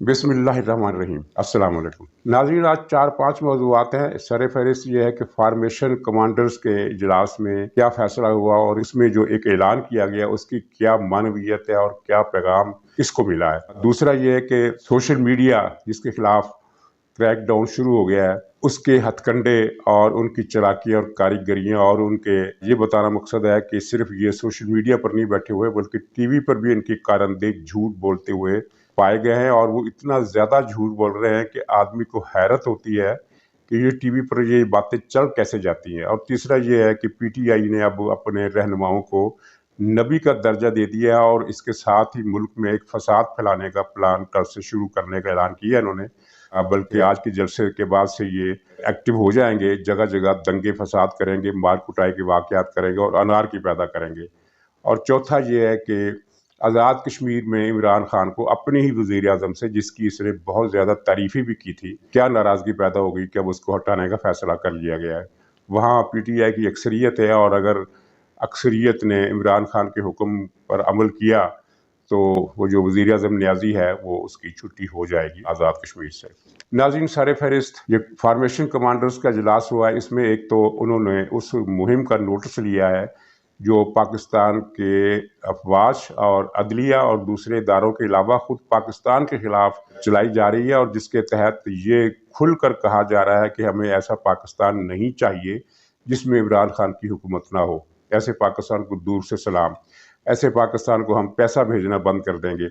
बिस्मिल्लाहिर्रहमानिर्रहीम। अस्सलाम वालेकुम नाज़रीन, आज 4-5 मौज़ूआत हैं। सर फ़हरिस्त ये है कि फार्मेशन कमांडर्स के इजलास में क्या फ़ैसला हुआ और इसमें जो एक ऐलान किया गया उसकी क्या मानवियत है और क्या पैगाम किसको मिला है। दूसरा ये है कि सोशल मीडिया जिसके खिलाफ क्रैकडाउन शुरू हो गया है, उसके हथकंडे और उनकी चालाकी और कारीगरियां और उनके ये बताना मकसद है कि सिर्फ ये सोशल मीडिया पर नहीं बैठे हुए बल्कि टीवी पर भी इनकी कारंदे झूठ बोलते हुए पाए गए हैं और वो इतना ज़्यादा झूठ बोल रहे हैं कि आदमी को हैरत होती है कि ये टीवी पर ये बातें चल कैसे जाती हैं। और तीसरा ये है कि पीटीआई ने अब अपने रहनुमाओं को नबी का दर्जा दे दिया है और इसके साथ ही मुल्क में एक फसाद फैलाने का प्लान कल से शुरू करने का ऐलान किया इन्होंने। बल्कि आज के जलसे के बाद से ये एक्टिव हो जाएंगे, जगह जगह दंगे फसाद करेंगे, मार कुटाई के वाक़यात करेंगे और अनारकी पैदा करेंगे। और चौथा ये है कि आज़ाद कश्मीर में इमरान खान को अपने ही वज़ीर आज़म से, जिसकी इसने बहुत ज़्यादा तारीफ़ी भी की थी, क्या नाराज़गी पैदा हो गई कि अब उसको हटाने का फ़ैसला कर लिया गया है। वहाँ पीटीआई की अक्सरियत है और अगर अक्सरियत ने इमरान खान के हुक्म पर अमल किया तो वो जो वज़ीर आज़म न्याजी है वो उसकी छुट्टी हो जाएगी आज़ाद कश्मीर से। नाज़रीन, सारे फहरिस्त ये फार्मेशन कमांडर्स का इजलास हुआ है। इसमें एक तो उन्होंने उस मुहिम का नोटिस लिया है जो पाकिस्तान के अफवाज और अदलिया और दूसरे इदारों के अलावा खुद पाकिस्तान के खिलाफ चलाई जा रही है और जिसके तहत ये खुलकर कहा जा रहा है कि हमें ऐसा पाकिस्तान नहीं चाहिए जिसमें इमरान खान की हुकूमत ना हो। ऐसे पाकिस्तान को दूर से सलाम। ऐसे पाकिस्तान को हम पैसा भेजना बंद कर देंगे।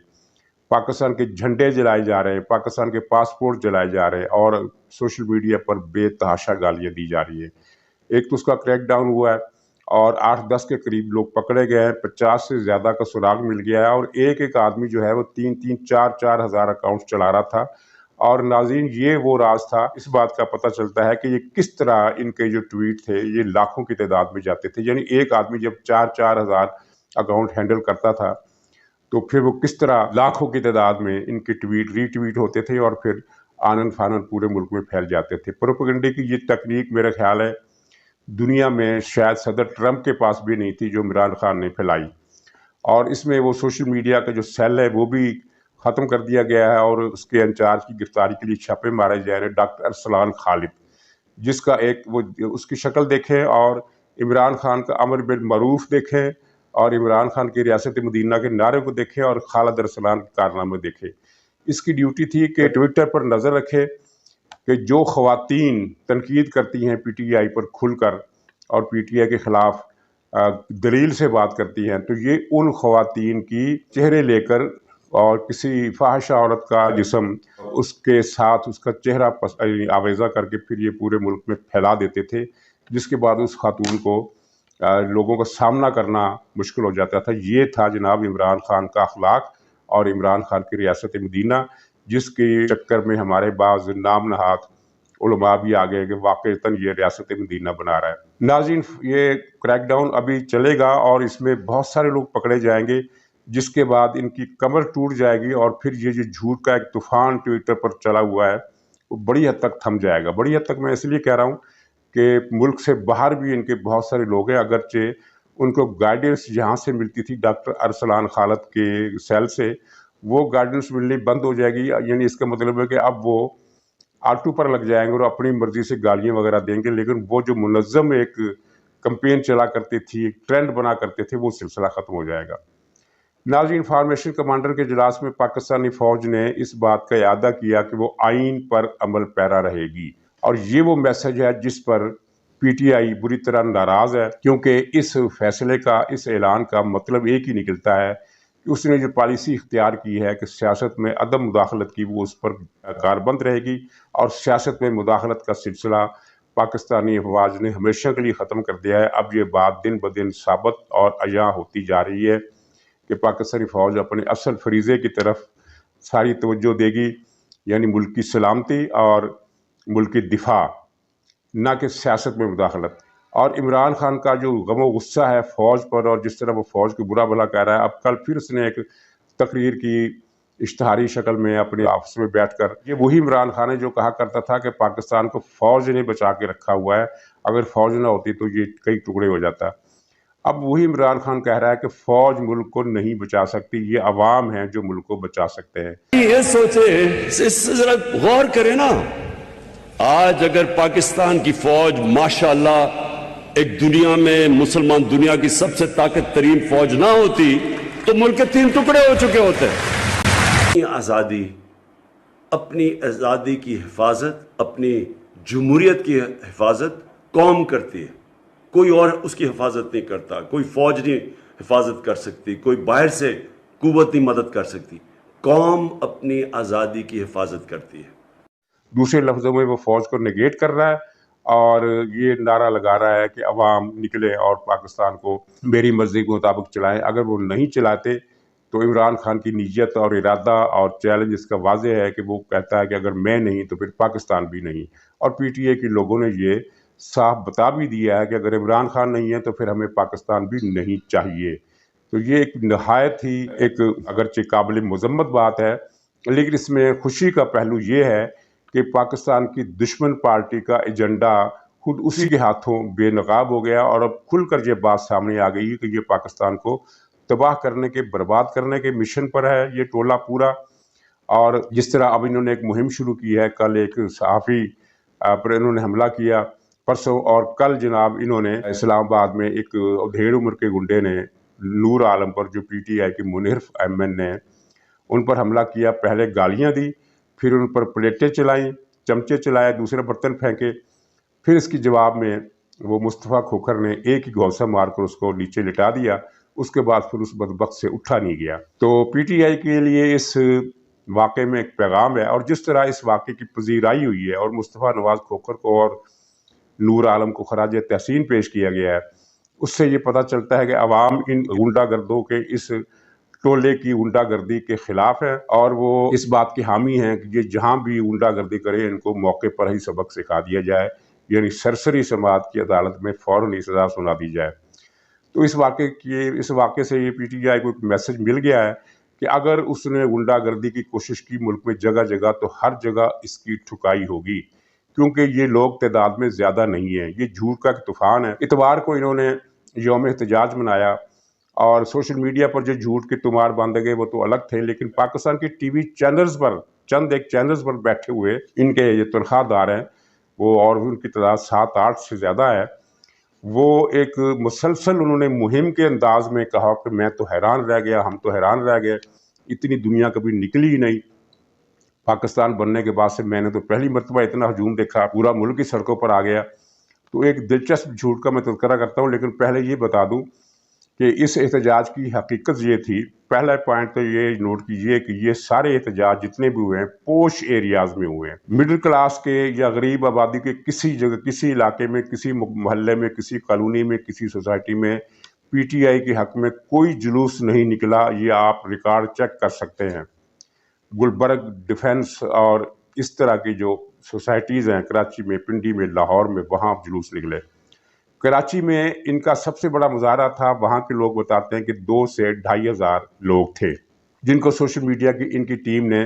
पाकिस्तान के झंडे जलाए जा रहे हैं, पाकिस्तान के पासपोर्ट जलाए जा रहे हैं और सोशल मीडिया पर बेतहाशा गालियां दी जा रही है। एक तो उसका क्रैकडाउन हुआ है और 8-10 के करीब लोग पकड़े गए हैं, 50 से ज़्यादा का सुराग मिल गया है और एक एक आदमी जो है वो 3-3, 4-4 हज़ार अकाउंट चला रहा था। और नाज़रीन, ये वो राज था, इस बात का पता चलता है कि ये किस तरह इनके जो ट्वीट थे ये लाखों की तादाद में जाते थे। यानी एक आदमी जब 4-4 हज़ार अकाउंट हैंडल करता था तो फिर वो किस तरह लाखों की तादाद में इनके ट्वीट रीट्वीट होते थे और फिर आनन फानन पूरे मुल्क में फैल जाते थे। प्रोपेगेंडे की ये तकनीक मेरा ख्याल है दुनिया में शायद सदर ट्रंप के पास भी नहीं थी जो इमरान खान ने फैलाई। और इसमें वो सोशल मीडिया का जो सेल है वो भी ख़त्म कर दिया गया है और उसके इंचार्ज की गिरफ्तारी के लिए छापे मारे जा रहे हैं, डॉक्टर अरसलान खालिद, जिसका एक वो उसकी शक्ल देखें और इमरान खान का अमर बिल मरूफ देखें और इमरान खान की रियासत मदीना के नारे को देखें और खालिद अरसलान के कारनामे देखें। इसकी ड्यूटी थी कि ट्विटर पर नज़र रखे कि जो ख़वातीन तनकीद करती हैं पीटीआई पर खुलकर और पीटीआई के ख़िलाफ़ दलील से बात करती हैं तो ये उन ख़वातीन की चेहरे लेकर और किसी फाहिशा औरत का जिस्म उसके साथ उसका चेहरा आवेज़ा करके फिर ये पूरे मुल्क में फैला देते थे, जिसके बाद उस खातून को लोगों का सामना करना मुश्किल हो जाता था। ये था जनाब इमरान खान का अखलाक और इमरान खान की रियासत मदीना, जिसके चक्कर में हमारे बाज़ नाम नहाद उलमा भी आ गए कि वाक़ईतन ये रियासत मदीना बना रहा है। नाज़रीन, ये क्रैकडाउन अभी चलेगा और इसमें बहुत सारे लोग पकड़े जाएंगे, जिसके बाद इनकी कमर टूट जाएगी और फिर ये जो झूठ का एक तूफान ट्विटर पर चला हुआ है वो बड़ी हद तक थम जाएगा। बड़ी हद तक मैं इसलिए कह रहा हूँ कि मुल्क से बाहर भी इनके बहुत सारे लोग हैं, अगरचे उनको गाइडेंस जहाँ से मिलती थी डॉक्टर अरसलान खालिद के सेल से, वो गाइडेंस मिलनी बंद हो जाएगी। यानी इसका मतलब है कि अब वो आलटू पर लग जाएंगे और अपनी मर्जी से गालियाँ वगैरह देंगे, लेकिन वो जो मुनज़्ज़म एक कैंपेन चला करती थी, एक ट्रेंड बना करते थे, वो सिलसिला ख़त्म हो जाएगा। नाज़रीन, फार्मेशन कमांडर के इजलास में पाकिस्तानी फ़ौज ने इस बात का इआदा किया कि वो आइन पर अमल पैरा रहेगी और ये वो मैसेज है जिस पर पीटीआई बुरी तरह नाराज़ है, क्योंकि इस फैसले का, इस ऐलान का मतलब एक ही निकलता है कि उसने जो पॉलिसी इख्तियार की है कि सियासत में अदम मुदाखलत की, वो उस पर कारबंद रहेगी और सियासत में मुदाखलत का सिलसिला पाकिस्तानी अफवाज ने हमेशा के लिए ख़त्म कर दिया है। अब ये बात दिन ब दिन साबित और अया होती जा रही है कि पाकिस्तानी फ़ौज अपने असल फरीज़े की तरफ सारी तवज्जो देगी, यानी मुल्क की सलामती और मुल्क की दिफा, ना कि सियासत में मुदाखलत। और इमरान खान का जो गम गुस्सा है फ़ौज पर और जिस तरह वो फ़ौज को बुरा भला कह रहा है, अब कल फिर उसने एक तकरीर की इश्तहारी शक्ल में अपने ऑफिस में बैठकर, ये वही इमरान खान है जो कहा करता था कि पाकिस्तान को फ़ौज ने बचा के रखा हुआ है, अगर फ़ौज ना होती तो ये कई टुकड़े हो जाता। اب وہی عمران خان کہہ رہا ہے کہ فوج ملک کو نہیں بچا سکتی، یہ عوام ہیں جو ملک کو بچا سکتے ہیں۔ یہ سوچے، اس سے ذرا غور کریں نا، آج اگر پاکستان کی فوج ماشاءاللہ ایک دنیا میں مسلمان دنیا کی سب سے طاقت ترین فوج نہ ہوتی تو ملک کے 3 ٹکڑے ہو چکے ہوتے۔ اپنی آزادی کی حفاظت، اپنی جمہوریت کی حفاظت قوم کرتی ہے، کوئی اور اس کی حفاظت نہیں کرتا، کوئی فوج نہیں حفاظت کر سکتی، کوئی باہر سے قوت نہیں مدد کر سکتی، قوم اپنی آزادی کی حفاظت کرتی ہے۔ دوسرے لفظوں میں وہ فوج کو نگیٹ کر رہا ہے اور یہ نعرہ لگا رہا ہے کہ عوام نکلے اور پاکستان کو میری مرضی کے مطابق چلائیں۔ اگر وہ نہیں چلاتے تو عمران خان کی نیت اور ارادہ اور چیلنج اس کا واضح ہے کہ وہ کہتا ہے کہ اگر میں نہیں تو پھر پاکستان بھی نہیں، اور پی ٹی اے کے لوگوں نے یہ صاف بتا بھی دیا ہے کہ اگر عمران خان نہیں ہے تو پھر ہمیں پاکستان بھی نہیں چاہیے۔ تو یہ ایک نہایت ہی ایک اگرچہ قابل مذمت بات ہے، لیکن اس میں خوشی کا پہلو یہ ہے کہ پاکستان کی دشمن پارٹی کا ایجنڈا خود اسی کے ہاتھوں بے نقاب ہو گیا، اور اب کھل کر یہ بات سامنے آ گئی ہے کہ یہ پاکستان کو تباہ کرنے کے، برباد کرنے کے مشن پر ہے یہ ٹولہ پورا۔ اور جس طرح اب انہوں نے ایک مہم شروع کی ہے، کل ایک صحافی پر انہوں نے حملہ کیا پرسوں، اور کل جناب انہوں نے اسلام آباد میں ایک ڈھیڑ عمر کے گنڈے نے نور عالم پر، جو پی ٹی آئی کے منحرف ایم این نے، ان پر حملہ کیا، پہلے گالیاں دی، پھر ان پر پلیٹیں چلائیں، چمچے چلائے، دوسرے برتن پھینکے، پھر اس کی جواب میں وہ مصطفیٰ کھوکھر نے ایک ہی گھونسا مار کر اس کو نیچے لٹا دیا۔ اس کے بعد پھر اس بدبخت سے اٹھا نہیں گیا۔ تو پی ٹی آئی کے لیے اس واقعے میں ایک پیغام ہے، اور جس طرح اس واقعے کی پذیرائی ہوئی ہے اور مصطفیٰ نواز کھوکھر کو اور نور عالم کو خراج تحسین پیش کیا گیا ہے، اس سے یہ پتہ چلتا ہے کہ عوام ان غنڈہ گردوں کے اس ٹولے کی غنڈہ گردی کے خلاف ہے، اور وہ اس بات کی حامی ہیں کہ یہ جہاں بھی غنڈہ گردی کرے ان کو موقع پر ہی سبق سکھا دیا جائے، یعنی سرسری سماعت کی عدالت میں فوراً ہی سزا سنا دی جائے۔ تو اس واقعے سے یہ پی ٹی آئی کو ایک میسج مل گیا ہے کہ اگر اس نے غنڈہ گردی کی کوشش کی ملک میں جگہ جگہ، تو ہر جگہ اس کی ٹھکائی ہوگی، کیونکہ یہ لوگ تعداد میں زیادہ نہیں ہیں، یہ جھوٹ کا ایک طوفان ہے۔ اتوار کو انہوں نے یوم احتجاج منایا، اور سوشل میڈیا پر جو جھوٹ کے تمار باندھے گئے وہ تو الگ تھے، لیکن پاکستان کے ٹی وی چینلز پر، چند ایک چینلز پر بیٹھے ہوئے ان کے یہ تنخواہ دار ہیں وہ، اور ان کی تعداد 7-8 سے زیادہ ہے، وہ ایک مسلسل انہوں نے مہم کے انداز میں کہا کہ میں تو حیران رہ گیا، ہم تو حیران رہ گئے، اتنی دنیا کبھی نکلی ہی نہیں۔ پاکستان بننے کے بعد سے میں نے تو پہلی مرتبہ اتنا ہجوم دیکھا، پورا ملک کی سڑکوں پر آ گیا۔ تو ایک دلچسپ جھوٹ کا میں تذکرہ کرتا ہوں، لیکن پہلے یہ بتا دوں کہ اس احتجاج کی حقیقت یہ تھی۔ پہلا پوائنٹ تو یہ نوٹ کیجئے کہ یہ سارے احتجاج جتنے بھی ہوئے ہیں پوش ایریاز میں ہوئے ہیں، مڈل کلاس کے یا غریب آبادی کے کسی جگہ، کسی علاقے میں، کسی محلے میں، کسی کالونی میں، کسی سوسائٹی میں پی ٹی آئی کے حق میں کوئی جلوس نہیں نکلا۔ یہ آپ ریکارڈ چیک کر سکتے ہیں۔ گلبرگ، ڈیفینس اور اس طرح کی جو سوسائٹیز ہیں کراچی میں، پنڈی میں، لاہور میں، وہاں جلوس نکلے۔ کراچی میں ان کا سب سے بڑا مظاہرہ تھا، وہاں کے لوگ بتاتے ہیں کہ 2 سے 2,500 لوگ تھے، جن کو سوشل میڈیا کی ان کی ٹیم نے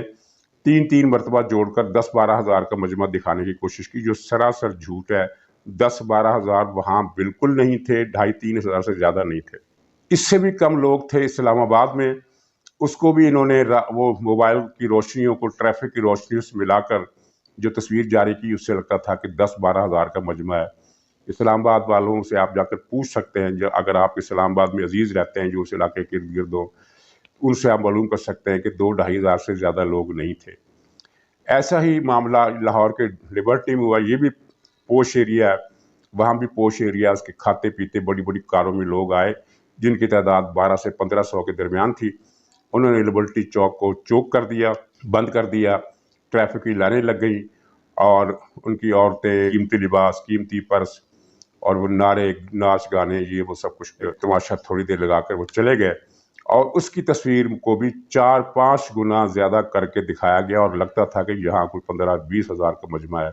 3 مرتبہ جوڑ کر 10-12 ہزار کا مجمع دکھانے کی کوشش کی، جو سراسر جھوٹ ہے۔ 10-12 ہزار وہاں بالکل نہیں تھے، 2,500-3 ہزار سے زیادہ نہیں تھے۔ اس سے بھی کم لوگ تھے اسلام آباد میں، اس کو بھی انہوں نے وہ موبائل کی روشنیوں کو ٹریفک کی روشنیوں سے ملا کر جو تصویر جاری کی، اس سے لگتا تھا کہ 10-12 ہزار کا مجمع ہے۔ اسلام آباد والوں سے آپ جا کر پوچھ سکتے ہیں، جو اگر آپ اسلام آباد میں عزیز رہتے ہیں جو اس علاقے کے ارد گرد ہوں، ان سے آپ معلوم کر سکتے ہیں کہ 2-2.5 ہزار سے زیادہ لوگ نہیں تھے۔ ایسا ہی معاملہ لاہور کے لبرٹی میں ہوا، یہ بھی پوش ایریا ہے، وہاں بھی پوش ایریاز کے کھاتے پیتے بڑی بڑی کاروں میں لوگ آئے، جن کی تعداد 12 سے 1500 کے درمیان تھی۔ انہوں نے لبرٹی چوک کو چوک کر دیا، بند کر دیا، ٹریفک کی لائنیں لگ گئیں، اور ان کی عورتیں قیمتی لباس، قیمتی پرس اور وہ نعرے، ناچ گانے، یہ وہ سب کچھ تماشا تھوڑی دیر لگا کر وہ چلے گئے، اور اس کی تصویر کو بھی 4-5 گنا زیادہ کر کے دکھایا گیا، اور لگتا تھا کہ یہاں کوئی 15-20 ہزار کا مجمع ہے،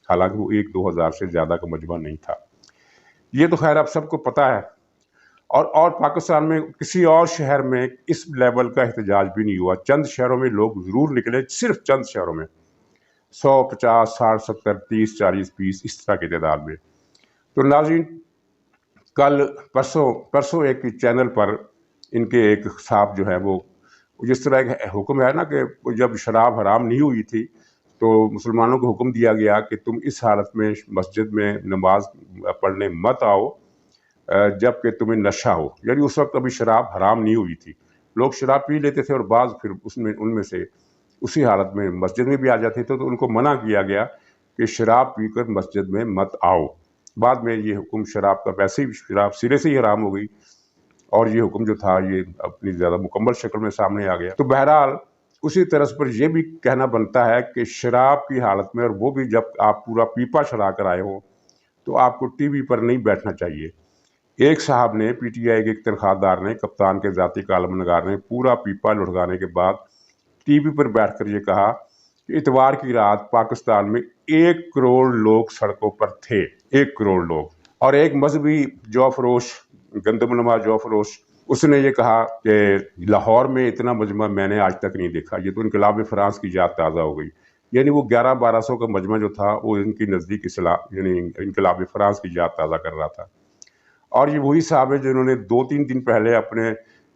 حالانکہ وہ 1-2 ہزار سے زیادہ کا مجمع نہیں تھا۔ یہ تو خیر اب سب کو پتہ ہے، اور پاکستان میں کسی اور شہر میں اس لیول کا احتجاج بھی نہیں ہوا۔ چند شہروں میں لوگ ضرور نکلے، صرف چند شہروں میں 100، 50، 60، 70، 30، 40، 20 اس طرح کی تعداد میں۔ تو ناظرین، कल परसों एक चैनल पर इनके एक साहब जो है वो जिस तरह एक हुक्म है ना कि जब शराब हराम नहीं हुई थी तो मुसलमानों को हुक्म दिया गया कि तुम इस हालत में मस्जिद में नमाज पढ़ने मत आओ जबकि तुम्हें नशा हो। यानी उस वक्त अभी शराब हराम नहीं हुई थी, लोग शराब पी लेते थे और बाज़ फिर उनमें से उसी हालत में मस्जिद में भी आ जाते थे, तो उनको मना किया गया कि शराब पीकर मस्जिद में मत आओ। बाद में ये हुक्म शराब का वैसे ही शराब सिरे से ही हराम हो गई और ये हुक्म जो था ये अपनी ज़्यादा मुकम्मल शक्ल में सामने आ गया। तो बहरहाल उसी तरह पर यह भी कहना बनता है कि शराब की हालत में, और वो भी जब आप पूरा पीपा चढ़ा कर आए हो, तो आपको टीवी पर नहीं बैठना चाहिए। एक साहब ने पीटीआई के एक तनख्वाहदार ने कप्तान के ज़ाती कालम नगार ने पूरा पीपा लुढ़काने के बाद टीवी पर बैठकर ये कहा कि इतवार की रात पाकिस्तान में 1 करोड़ लोग सड़कों पर थे, 1 करोड़ लोग। और एक मजहबी जौफरोश, गंदमनुमा जौफरोश, उसने ये कहा कि लाहौर में इतना मजमा मैंने आज तक नहीं देखा, ये तो इनकलाब फ्रांस की याद ताज़ा हो गई। यानी वो 1100-1200 का मजमा जो था वो इनकी नज़दीक यानी इनकलाब फ्रांस की याद ताज़ा कर रहा था। और ये वही साहब है जिन्होंने 2-3 दिन पहले अपने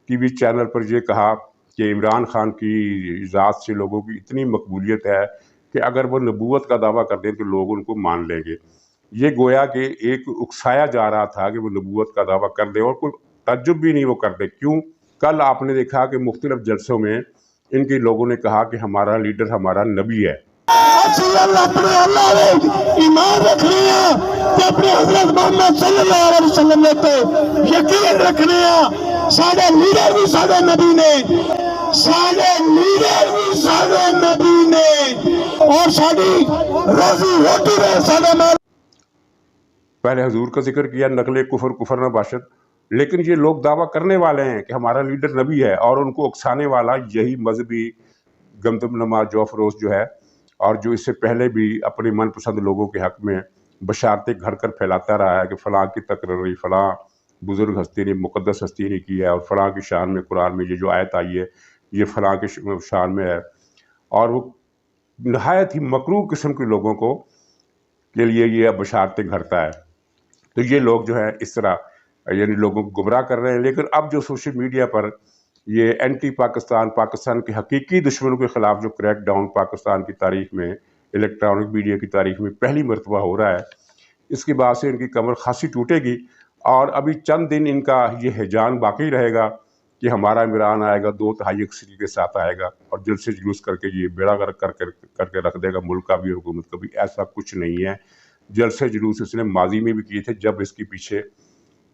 टीवी चैनल पर ये कहा कि इमरान खान की ज़ात से लोगों की इतनी मकबूलियत है कि अगर वो नबूवत का दावा कर दें तो लोग उनको मान लेंगे। ये गोया कि एक उकसाया जा रहा था कि वो नबूवत का दावा कर दे और कोई तज्जुब भी नहीं वो करते। क्यों? कल आपने देखा कि मुख्तलिफ जलसों में इनके लोगों ने कहा कि हमारा लीडर हमारा नबी है। अपने अल्लाह ने ईमान रखने ते अपने हज़रत मोहम्मद सल्लल्लाहु अलैहि वसल्लम ते यकीन रखने साडे लीडर भी साडे नबी ने, साडे लीडर भी साडे नबी ने और साडी रोजी रोटी दे साडे माल। पहले हुजूर का जिक्र किया, नकले कुफर कुफर न बाशद, लेकिन ये लोग दावा करने वाले हैं कि हमारा लीडर नबी है और उनको उकसाने वाला यही मजहबी गंदमनुमा जौफरोश जो है, और जो इससे पहले भी अपने मनपसंद लोगों के हक़ में बशारतें घर कर फैलाता रहा है कि फ़लाँ की तकरीर फ़लाँ बुज़ुर्ग हस्ती ने, मुक़द्दस हस्ती ने की है और फ़लाँ की शान में कुरान में ये जो आयत आई है ये फ़लाँ के शान में है। और वो नहायत ही मकरूह किस्म के लोगों को के लिए ये बशारतें घड़ता है। तो ये लोग जो है इस तरह यानी लोगों को गुमराह कर रहे हैं। लेकिन अब जो सोशल मीडिया पर ये एंटी पाकिस्तान के हकीकी दुश्मनों के ख़िलाफ़ जो क्रैक डाउन पाकिस्तान की तारीख़ में, इलेक्ट्रॉनिक मीडिया की तारीख़ में पहली मरतबा हो रहा है, इसके बाद से इनकी कमर खासी टूटेगी। और अभी चंद दिन इनका ये हिजान बाकी रहेगा कि हमारा इमरान आएगा 2/3 अक्सरी के साथ आएगा और जलसे जुलूस करके ये बेड़ा गर्क करके रख देगा मुल्क का भी, हुकूमत का भी। ऐसा कुछ नहीं है। जलसे जुलूस इसने माजी में भी किए थे जब इसके पीछे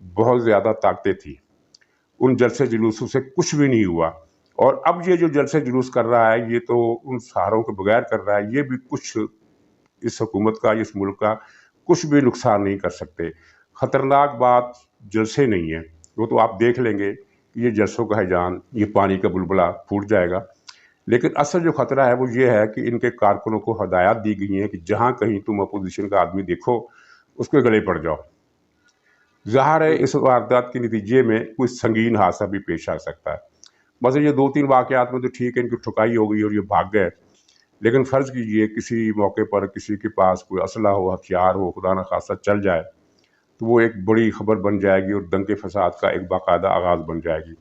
बहुत ज़्यादा ताकतें थी। उन जलसे जुलूसों से कुछ भी नहीं हुआ। और अब ये जो जलसे जुलूस कर रहा है ये तो उन सहारों के बगैर कर रहा है, ये भी कुछ इस हुकूमत का, इस मुल्क का कुछ भी नुकसान नहीं कर सकते। ख़तरनाक बात जलसे नहीं है, वो तो आप देख लेंगे कि ये जलसों का हिजान, ये पानी का बुलबुला फूट जाएगा। लेकिन असल जो ख़तरा है वो ये है कि इनके कारकुनों को हदायत दी गई हैं कि जहाँ कहीं तुम अपोजिशन का आदमी देखो उसके गले पड़ जाओ। ज़ाहिर है इस वारदात के नतीजे में कोई संगीन हादसा भी पेश आ सकता है। बस ये 2-3 वाक़यात में तो ठीक है इनकी ठुकाई हो गई और ये भाग गए, लेकिन फ़र्ज़ कीजिए किसी मौके पर किसी के पास कोई असला हो, हथियार हो, खुदा न खास्ता चल जाए तो वो एक बड़ी ख़बर बन जाएगी और दंगे फ़साद का एक बाकायदा आगाज़ बन जाएगी।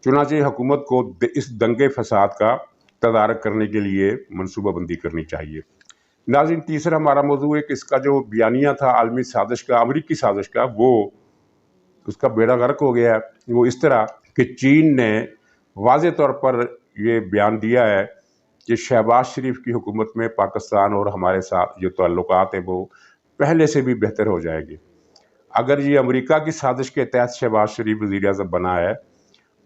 चुनांचे हुकूमत को इस दंगे फ़साद का तदारक करने के लिए मनसूबाबंदी करनी चाहिए। नाज़रीन, तीसरा हमारा मौजू है कि इसका जो बयानिया था आलमी साजिश का, अमरीकी साजिश का, वो उसका बेड़ा गर्क हो गया है। वो इस तरह कि चीन ने वाज़े तौर पर ये बयान दिया है कि शहबाज शरीफ की हुकूमत में पाकिस्तान और हमारे साथ जो ताल्लुकात हैं वो पहले से भी बेहतर हो जाएंगे। अगर ये अमेरिका की साजिश के तहत शहबाज शरीफ वज़ीर-ए-आज़म बना है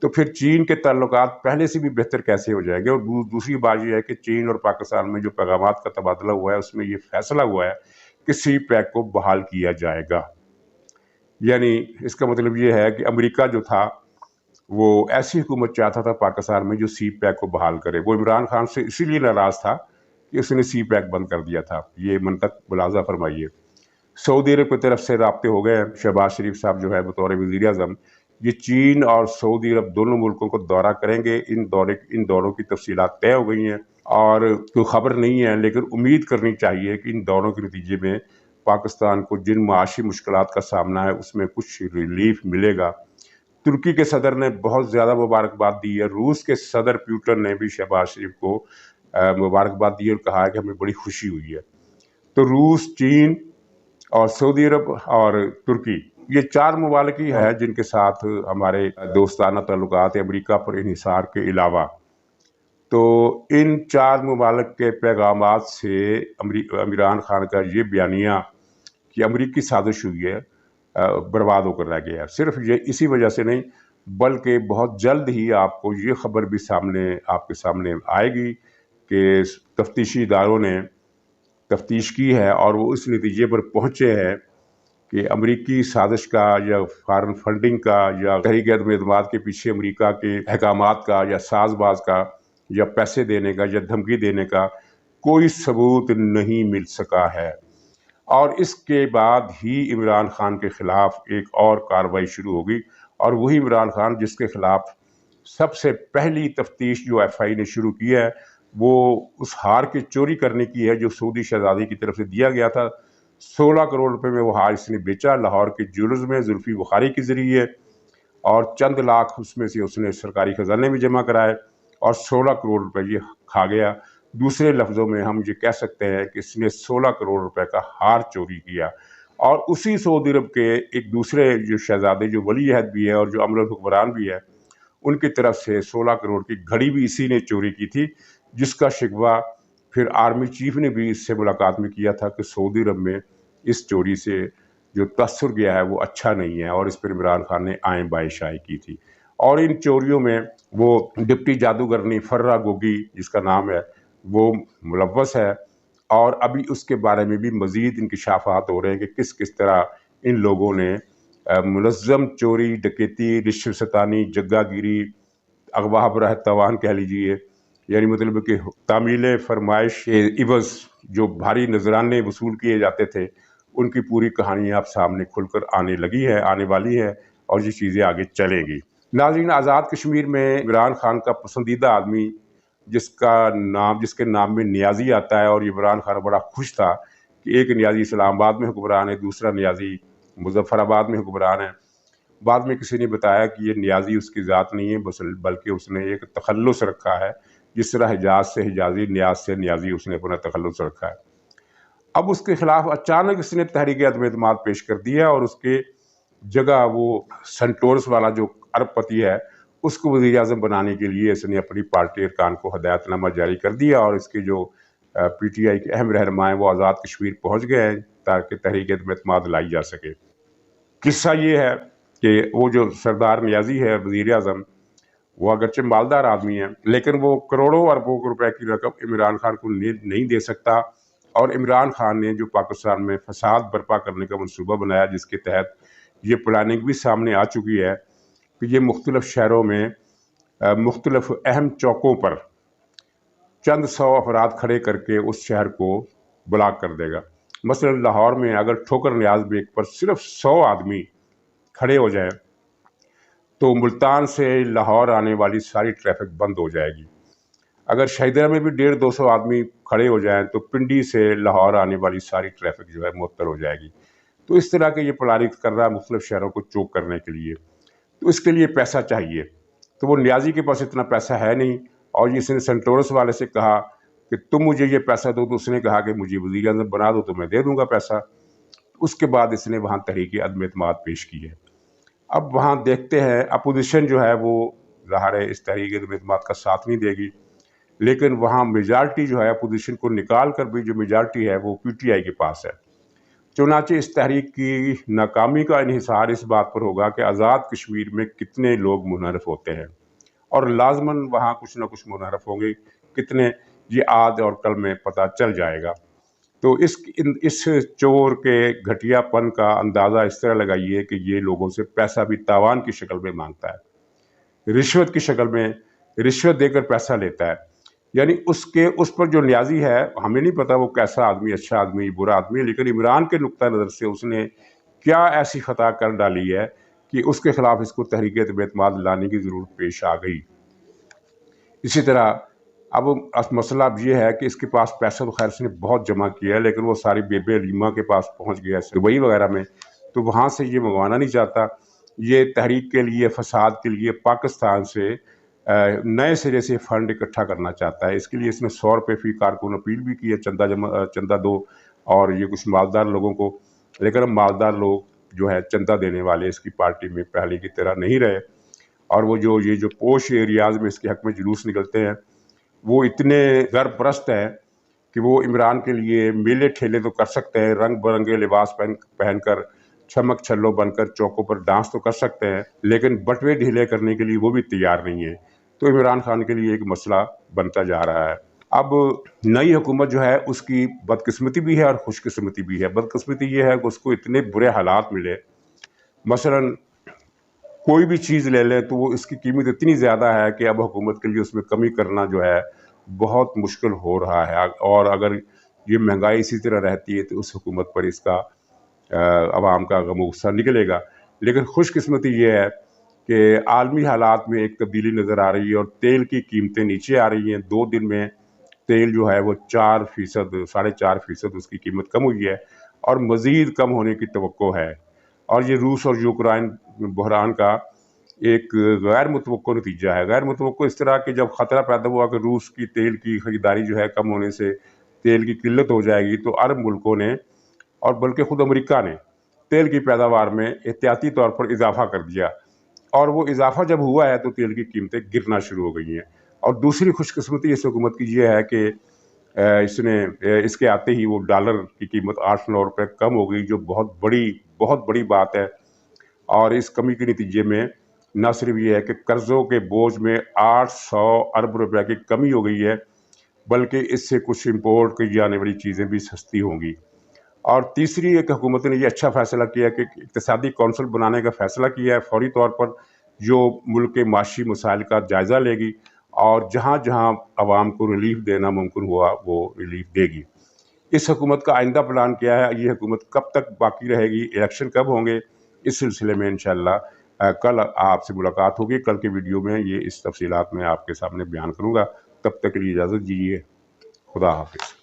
तो फिर चीन के ताल्लुकात पहले से भी बेहतर कैसे हो जाएंगे। और दूसरी बात यह है कि चीन और पाकिस्तान में जो पैगामात का तबादला हुआ है उसमें ये फैसला हुआ है कि सी पैक को बहाल किया जाएगा। यानी इसका मतलब ये है कि अमेरिका जो था वो ऐसी हुकूमत चाहता था पाकिस्तान में जो सी पैक को बहाल करे। वो इमरान खान से इसीलिए नाराज़ था कि उसने सी पैक बंद कर दिया था। ये मंतक मुलाजा फरमाइए। सऊदी अरब की तरफ से राब्ते हो गए। शहबाज शरीफ साहब जो है बतौर वज़ीर-ए-आज़म ये चीन और सऊदी अरब दोनों मुल्कों को दौरा करेंगे। इन दौरों की तफसीलात तय हो गई हैं और कोई ख़बर नहीं है, लेकिन उम्मीद करनी चाहिए कि इन दौरों के नतीजे में पाकिस्तान को जिन माशी मुश्किलात का सामना है उसमें कुछ रिलीफ मिलेगा। तुर्की के सदर ने बहुत ज़्यादा मुबारकबाद दी है। रूस के सदर प्यूटन ने भी शहबाज शरीफ को मुबारकबाद दी और कहा है कि हमें बड़ी खुशी हुई है। तो रूस, चीन और सऊदी अरब और तुर्की, ये 4 ममालिक ही है जिनके साथ हमारे दोस्ताना ताल्लुकात है अमरीका पर इन्हिसार के अलावा। तो इन 4 ममालिक के पैगामात से इमरान खान का ये बयानिया कि अमरीकी साजिश हुई है बर्बाद होकर रह गया। सिर्फ ये इसी वजह से नहीं, बल्कि बहुत जल्द ही आपको ये खबर भी आपके सामने आएगी कि तफ्तीशी इदारों ने तफ्तीश की है और वो इस नतीजे पर पहुँचे हैं कि अमरीकी साजिश का या फॉरेन फंडिंग का या तहरीक अदम एतमाद के पीछे अमरीका के अहकामात का या साजबाज का या पैसे देने का या धमकी देने का कोई सबूत नहीं मिल सका है। और इसके बाद ही इमरान खान के ख़िलाफ़ एक और कार्रवाई शुरू होगी, और वही इमरान खान जिसके ख़िलाफ़ सबसे पहली तफ्तीश जो एफआई ने शुरू की है वो उस हार की चोरी करने की है जो सऊदी शहजादी की तरफ से दिया गया था। 16 करोड़ रुपए में वो हार इसने बेचा लाहौर के ज्वेलर्स में जुल्फी बुखारी के ज़रिए, और चंद लाख उसमें से उसने सरकारी ख़जाने में जमा कराए और 16 करोड़ रुपए ये खा गया। दूसरे लफ्ज़ों में हम ये कह सकते हैं कि इसने 16 करोड़ रुपए का हार चोरी किया। और उसी सऊदी अरब के एक दूसरे जो शहजादे जो वली अहद भी है और जो अमरुल हुक्मरान भी है, उनकी तरफ से 16 करोड़ की घड़ी भी इसी ने चोरी की थी, जिसका शिकवा फिर आर्मी चीफ ने भी इससे मुलाकात में किया था कि सऊदी अरब में इस चोरी से जो तसर गया है वो अच्छा नहीं है, और इस पर इमरान खान ने आए बाएं शाये की थी। और इन चोरियों में वो डिप्टी जादूगरनी फर्रा गोगी जिसका नाम है वो मुलव्वस है, और अभी उसके बारे में भी मज़ीद इंकशाफात हो रहे हैं कि किस किस तरह इन लोगों ने मुनज़्ज़म चोरी, डकैती, रिश्वत सतानी, जग्गागिरी, अगवा बरह तवान कह लीजिए, यानी मतलब कि तामील फरमाइश के इवज़ जो भारी नजराने वसूल किए जाते थे, उनकी पूरी कहानी आप सामने खुलकर आने लगी है, आने वाली है, और ये चीज़ें आगे चलेंगी। नाज़रीन, आज़ाद कश्मीर में इमरान खान का पसंदीदा आदमी जिसके नाम में नियाज़ी आता है, और इमरान खान बड़ा खुश था कि एक नियाज़ी इस्लामाबाद में हुक्मरान है, दूसरा नियाज़ी मुजफ्फराबाद में हुक्मरान है। बाद में किसी ने बताया कि ये नियाज़ी उसकी ज़ात नहीं है, बल्कि उसने एक तखल्लुस रखा है, जिस तरह हिजाज से हिजाजी, न्याज से न्याजी उसने अपना तखल्लुस रखा है। अब उसके खिलाफ अचानक इसने तहरीक अदम एतमाद पेश कर दिया, और उसके जगह वो सेंटोरस वाला जो अरबपति है उसको वज़ीर आज़म बनाने के लिए इसने अपनी पार्टी अरकान को हदायतनामा जारी कर दिया, और इसके जो पीटीआई के अहम रहनुमा हैं वो आज़ाद कश्मीर पहुँच गए हैं ताकि तहरीक अदम एतमाद लाई जा सके। किस्सा ये है कि वो जो सरदार नियाज़ी है वज़ीर आज़म, वो अगरचे मालदार आदमी है, लेकिन वो करोड़ों अरबों रुपए की रकम इमरान खान को नहीं दे सकता। और इमरान खान ने जो पाकिस्तान में फसाद बर्पा करने का मनसूबा बनाया, जिसके तहत ये प्लानिंग भी सामने आ चुकी है कि ये मुख्तलिफ़ शहरों में मुख्तलिफ़ अहम चौकों पर चंद 100 अफराद खड़े करके उस शहर को ब्लॉक कर देगा। मसलन लाहौर में अगर ठोकर न्याज बेग पर सिर्फ 100 आदमी खड़े हो जाए तो मुल्तान से लाहौर आने वाली सारी ट्रैफिक बंद हो जाएगी। अगर शहीदा में भी 150-200 आदमी खड़े हो जाएं तो पिंडी से लाहौर आने वाली सारी ट्रैफिक जो है मुअत्तल हो जाएगी। तो इस तरह के ये प्लानिंग कर रहा है मुख्तलिफ शहरों को चोक करने के लिए। तो इसके लिए पैसा चाहिए, तो वो नियाज़ी के पास इतना पैसा है नहीं, और इसने सेंटोरस वाले से कहा कि तुम मुझे ये पैसा दो, तो उसने कहा कि मुझे वज़ीर आज़म बना दो तो मैं दे दूँगा पैसा। उसके बाद इसने वहाँ तहरीक अदम एतमाद पेश की है। अब वहाँ देखते हैं अपोजिशन जो है वो ज़ाहिर है इस तहरीक अदम एतमाद का साथ नहीं देगी, लेकिन वहाँ मेजॉरिटी जो है अपोजिशन को निकाल कर भी जो मेजॉरिटी है वो पीटीआई के पास है। चुनांचे इस तहरीक की नाकामी का इन्हिसार इस बात पर होगा कि आज़ाद कश्मीर में कितने लोग मुनहरफ होते हैं, और लाजमन वहाँ कुछ ना कुछ मुनहरफ होंगे, कितने ये आज और कल में पता चल जाएगा। तो इस चोर के घटियापन का अंदाज़ा इस तरह लगाइए कि ये लोगों से पैसा भी तावान की शक्ल में मांगता है, रिश्वत की शक्ल में रिश्वत देकर पैसा लेता है। यानी उस पर जो न्याज़ी है, हमें नहीं पता वो कैसा आदमी, अच्छा आदमी, बुरा आदमी, लेकिन इमरान के नुक्ता नज़र से उसने क्या ऐसी खता कर डाली है कि उसके ख़िलाफ़ इसको तहरीक अदम एतमाद लाने की ज़रूरत पेश आ गई। इसी तरह اب مسئلہ اب یہ ہے کہ اس کے پاس پیسہ تو خیر اس نے بہت جمع کیا ہے، لیکن وہ ساری بیبے ریما کے پاس پہنچ گیا ہے دبئی وغیرہ میں، تو وہاں سے یہ منگوانا نہیں چاہتا۔ یہ تحریک کے لیے، فساد کے لیے پاکستان سے نئے سرے سے فنڈ اکٹھا کرنا چاہتا ہے۔ اس کے لیے اس نے 100 روپے فی کارکن اپیل بھی کی ہے، چندہ دو، اور یہ کچھ مالدار لوگوں کو، لیکن اب مالدار لوگ جو ہے چندہ دینے والے اس کی پارٹی میں پہلے کی طرح نہیں رہے، اور وہ یہ جو پوش ایریاز میں اس کے حق میں جلوس نکلتے ہیں وہ اتنے غیر پرست ہیں کہ وہ عمران کے لیے میلے ٹھیلے تو کر سکتے ہیں، رنگ برنگے لباس پہن کر، چھمک چھلو بن کر چوکوں پر ڈانس تو کر سکتے ہیں، لیکن بٹوے ڈھیلے کرنے کے لیے وہ بھی تیار نہیں ہے۔ تو عمران خان کے لیے ایک مسئلہ بنتا جا رہا ہے۔ اب نئی حکومت جو ہے اس کی بدقسمتی بھی ہے اور خوش قسمتی بھی ہے۔ بدقسمتی یہ ہے کہ اس کو اتنے برے حالات ملے، مثلاً کوئی بھی چیز لے لیں تو وہ اس کی قیمت اتنی زیادہ ہے کہ اب حکومت کے لیے اس میں کمی کرنا جو ہے بہت مشکل ہو رہا ہے، اور اگر یہ مہنگائی اسی طرح رہتی ہے تو اس حکومت پر اس کا عوام کا غم و غصہ نکلے گا۔ لیکن خوش قسمتی یہ ہے کہ عالمی حالات میں ایک تبدیلی نظر آ رہی ہے اور تیل کی قیمتیں نیچے آ رہی ہیں۔ 2 دن میں تیل جو ہے وہ 4%، 4.5% اس کی قیمت کم ہوئی ہے، اور مزید کم ہونے کی توقع ہے۔ اور یہ روس اور یوکرائن بحران کا ایک غیر متوقع نتیجہ ہے۔ غیر متوقع اس طرح کہ جب خطرہ پیدا ہوا کہ روس کی تیل کی خریداری جو ہے کم ہونے سے تیل کی قلت ہو جائے گی، تو عرب ملکوں نے، اور بلکہ خود امریکہ نے، تیل کی پیداوار میں احتیاطی طور پر اضافہ کر دیا، اور وہ اضافہ جب ہوا ہے تو تیل کی قیمتیں گرنا شروع ہو گئی ہیں۔ اور دوسری خوش قسمتی اس حکومت کی یہ ہے کہ اس کے آتے ہی وہ ڈالر کی قیمت 8-9 روپے کم ہو گئی، جو بہت بڑی بات ہے۔ اور اس کمی کے نتیجے میں نہ صرف یہ ہے کہ قرضوں کے بوجھ میں 800 ارب روپے کی کمی ہو گئی ہے، بلکہ اس سے کچھ امپورٹ کی جانے والی چیزیں بھی سستی ہوں گی۔ اور تیسری ایک حکومت نے یہ اچھا فیصلہ کیا کہ اقتصادی کونسل بنانے کا فیصلہ کیا ہے فوری طور پر، جو ملک کے معاشی مسائل کا جائزہ لے گی اور جہاں جہاں عوام کو ریلیف دینا ممکن ہوا وہ ریلیف دے گی۔ اس حکومت کا آئندہ پلان کیا ہے، یہ حکومت کب تک باقی رہے گی، الیکشن کب ہوں گے، اس سلسلے میں انشاءاللہ کل آپ سے ملاقات ہوگی۔ کل کے ویڈیو میں یہ اس تفصیلات میں آپ کے سامنے بیان کروں گا۔ تب تک کے لیے اجازت دیجیے، خدا حافظ۔